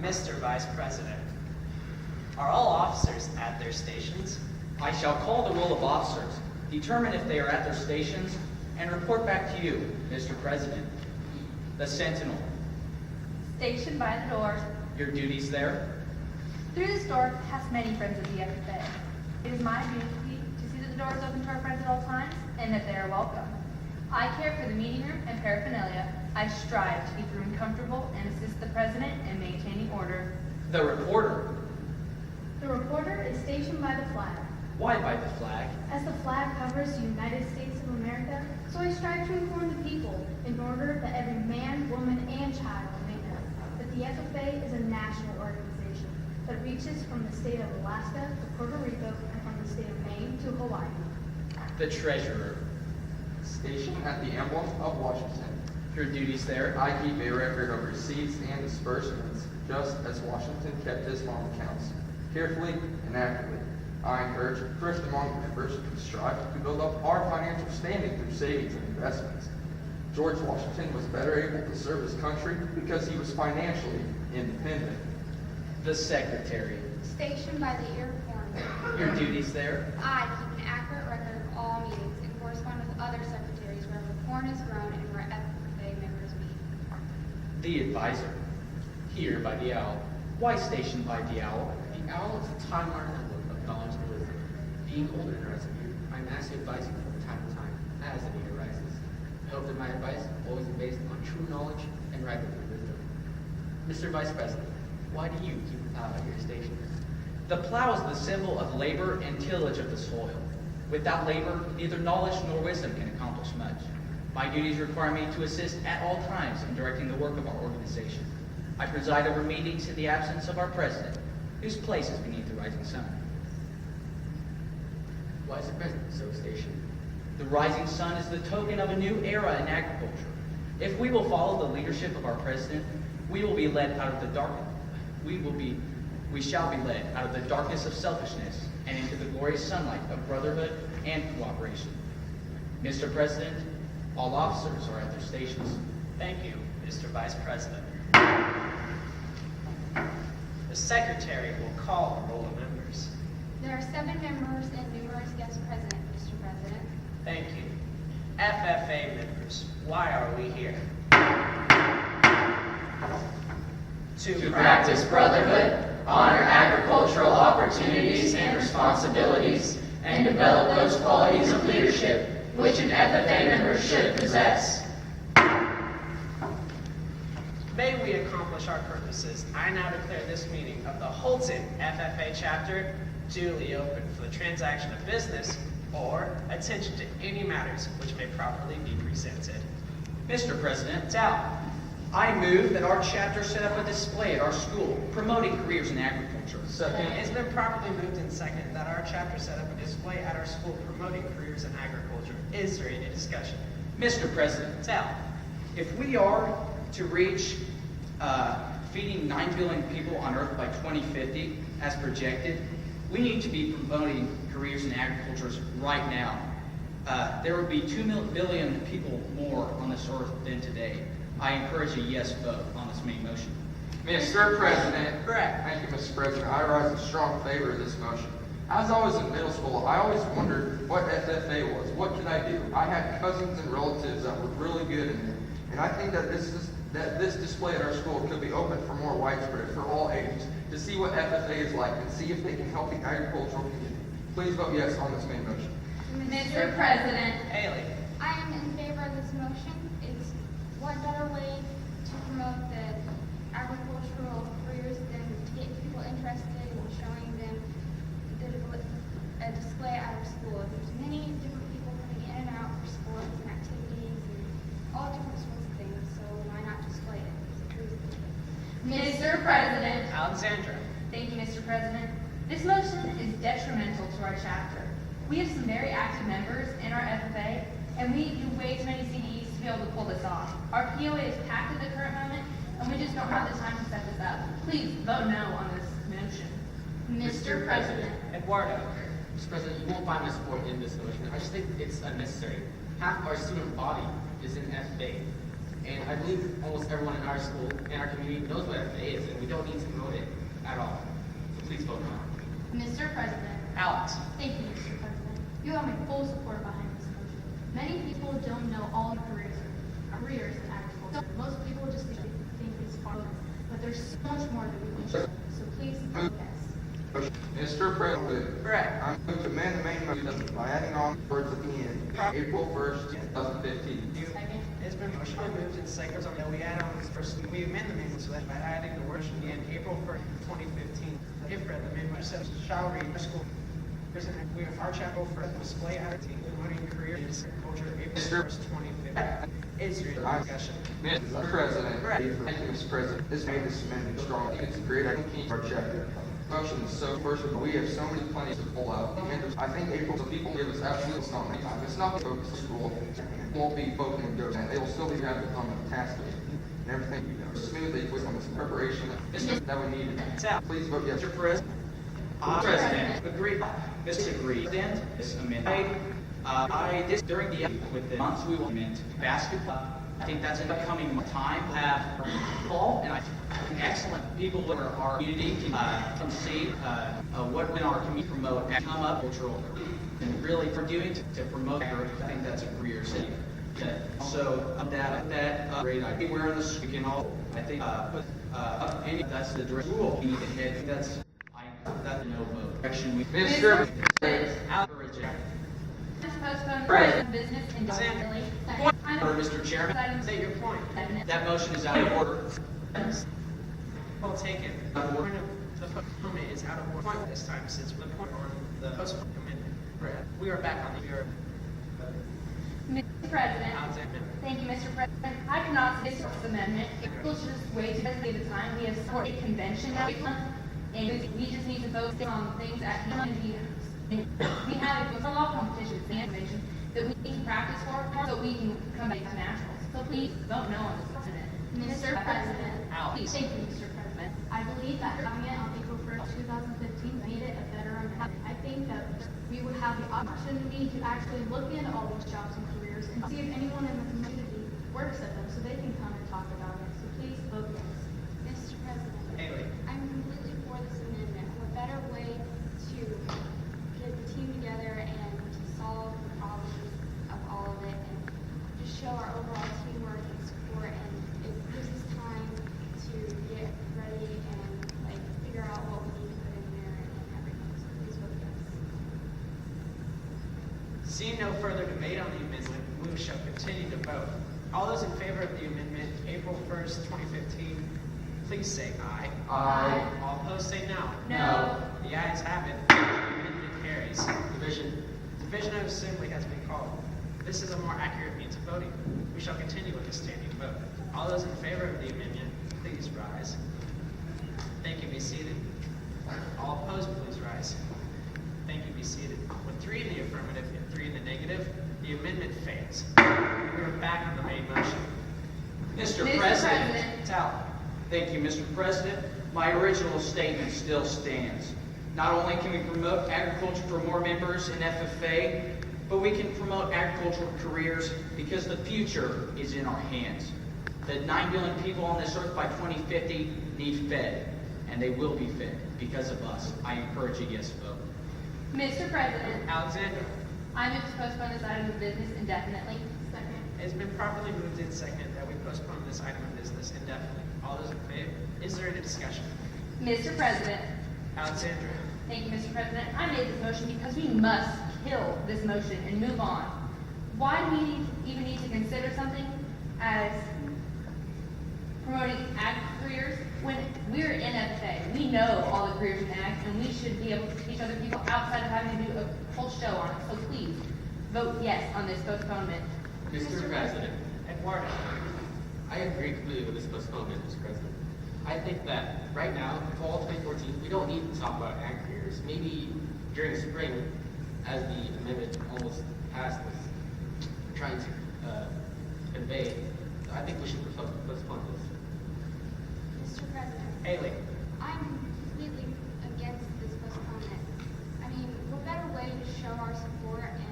Mr. Vice President, are all officers at their stations? I shall call the roll of officers, determine if they are at their stations, and report back to you, Mr. President. The Sentinel. Stationed by the doors. Your duties there? Through this door pass many friends of the FFA. It is my duty to see that the door is open to our friends at all times and that they are welcome. I care for the meeting room and paraphernalia. I strive to keep the room comfortable and assist the President in maintaining order. The Reporter. The reporter is stationed by the flag. Why by the flag? As the flag covers the United States of America, so I strive to inform the people in order that every man, woman, and child may know that the FFA is a national organization that reaches from the state of Alaska to Puerto Rico and from the state of Maine to Hawaii. The Treasurer. Stationed at the emblem of Washington, Your duties there? I keep a record of receipts and disbursements, just as Washington kept his farm accounts, carefully and accurately. I encourage thrift among members to strive to build up our financial standing through savings and investments. George Washington was better able to serve his country because he was financially independent. The Secretary. Stationed by the airport, Your duties there? I keep an accurate record of all meetings and correspond with other secretaries wherever corn is grown and where FFA members meet. The Advisor. Here by the Owl. Why stationed by the Owl? The owl is a time-honored emblem of knowledge and wisdom. Being older than the rest of you, I'm asked to advise you from time to time as the need arises. I hope that my advice will always be based on true knowledge and rightful wisdom. Mr. Vice President, why do you keep the plow at your station? The plow is the symbol of labor and tillage of the soil. Without labor, neither knowledge nor wisdom can accomplish much. My duties require me to assist at all times in directing the work of our organization. I preside over meetings in the absence of our president, whose place is beneath the rising sun. Why is the President so stationed? The rising sun is the token of a new era in agriculture. If we will follow the leadership of our president, we will be led out of the dark. We shall be led out of the darkness of selfishness and into the glorious sunlight of brotherhood and cooperation. Mr. President, all officers are at their stations. Thank you, Mr. Vice President. The Secretary will call the roll of members. There are 7 members and numerous guests present, Mr. President. Thank you. FFA members, why are we here? To practice brotherhood, honor agricultural opportunities and responsibilities, and develop those qualities of leadership which an FFA member should possess. May we accomplish our purposes, I now declare this meeting of the Holton FFA chapter duly open for the transaction of business or attention to any matters which may properly be presented. Mr. President, Tell. I move that our chapter set up a display at our school promoting careers in agriculture. Second. It's been properly moved and seconded that our chapter set up a display at our school promoting careers in agriculture. Is there any discussion? Mr. President, Tell. if we are to reach feeding 9 billion people on Earth by 2050, as projected, we need to be promoting careers in agriculture right now. There will be 2 billion people more on this Earth than today. I encourage a yes vote on this main motion. Mr. President. Correct. Thank you, Mr. President. I rise in strong favor of this motion. As I was in middle school, I always wondered what FFA was. What could I do? I had cousins and relatives that were really good in it. And I think that this display at our school could be open for more widespread, for all ages, to see what FFA is like and see if they can help the agricultural community. Please vote yes on this main motion. Mr. President, Haley. I am in favor of this motion. It's what better way to promote the agricultural careers than to get people interested in showing them a display at our school. There's many different people coming in and out for sports and activities and all different sorts of things, so why not display it? Mr. President. Alexandra. Thank you, Mr. President. This motion is detrimental to our chapter. We have some very active members in our FFA, and we do way too many CDs to be able to pull this off. Our POA is packed at the current moment, and we just don't have the time to set this up. Please vote no on this motion. Mr. President. Eduardo. Mr. President, you won't find my support in this motion. I just think it's unnecessary. Half our student body is in FFA, And I believe almost everyone in our school and our community knows what FFA is, and we don't need to promote it at all. So please vote no. Mr. President. Alex. Thank you, Mr. President. You have my full support behind this motion. Many people don't know all the careers in agriculture. Most people just think it's farming, but there's so much more that we can show. So please vote yes. Mr. President. Correct. I'm going to amend the main motion by adding on words at the end, April 1st, 2015. Second. It's been motionally moved and seconded that we add on this first, we amend the amendment so that by adding the word in April 1st, 2015, if read, the amendment says shall read school. We have our chapel for display attitude, promoting career in agriculture, April 1st, 2015. Is there any discussion? Mr. President. Correct. Thank you, Mr. President. This made this amendment strong. It's a great idea for our chapter. Motion is so first of all, we have so many plans to pull out. And I think April, so people give us absolutely it's not many time. It's not the focus of school. It won't be focused and goes, and they will still be having to come and task it and everything smoothly with some preparation that we needed. Please vote yes. Mr. President. President. Agreed. Disagree. President. This amendment. I this during the with the months we will amend basketball. I think that's an upcoming time. We'll have football, and I think excellent people in our community can come see what in our community promote and come up cultural and really for doing to promote. I think that's a career city. So that great idea. We're in this. We can all. I think put any. That's the direct rule. We need to head. That's no vote. Direction we. Mr. Postpone business indefinitely. Mr. Chairman. Say your point. That motion is out of order. Well taken. The point of the postponement is out of order point this time since the point on the postponement amendment. We are back on the year. Mr. President. Alexander. Thank you, Mr. President. I cannot support this amendment. People should just wait to the time. We have a convention that we want, and we just need to focus on things at hand. We have a law competition and convention that we need to practice for so we can come back to nationals. So please vote no on this president. Mr. President. Alex. Thank you, Mr. President. I believe that having it on April 1st, 2015 made it a better amendment. I think that we would have the opportunity to actually look into all these jobs and careers and see if anyone in the community works at them so they can come and talk about it. So please vote yes. Mr. President, Haley. I'm completely for this amendment. What better way to get the team together and to solve the problems of all of it and just show our overall teamwork and support, and it gives us time to get ready and like figure out what we need to put in there and everything. So please vote yes. Seeing no further debate on the amendment, we shall continue to vote. All those in favor of the amendment, April 1st, 2015, please say aye. Aye. All opposed say no. No. The ayes have it. The amendment carries. Division of assembly has been called. This is a more accurate means of voting. We shall continue with the standing vote. All those in favor of the amendment, please rise. Thank you. Be seated. All opposed, please rise. Thank you. Be seated. With 3 in the affirmative and 3 in the negative, the amendment fails. We are back on the main motion. Mr. Mr. President. Tal. Thank you, Mr. President. My original statement still stands. Not only can we promote agriculture for more members in FFA, but we can promote agricultural careers because the future is in our hands. The 9 billion people on this earth by 2050 need fed, and they will be fed because of us. I encourage a yes vote. Mr. President, Alexander. I move to postpone this item of business indefinitely. Second. It has been properly moved in second that we postpone this item of business indefinitely. All those in favor? Is there any discussion? Mr. President. Alexandra. Thank you, Mr. President. I made this motion because we must kill this motion and move on. Why do we even need to consider something as promoting ag careers when we're in FFA? We know all the careers in ag, and we should be able to teach other people outside of having to do a whole show on it. So please, vote yes on this postponement. Mr. President, Eduardo. I agree completely with this postponement, Mr. President. I think that right now, fall 2014, we don't need to talk about ag careers. Maybe during spring, as the amendment almost passed, was trying to convey. I think we should postpone this. Mr. President, Haley. I'm completely against this postponement. I mean, what better way to show our support and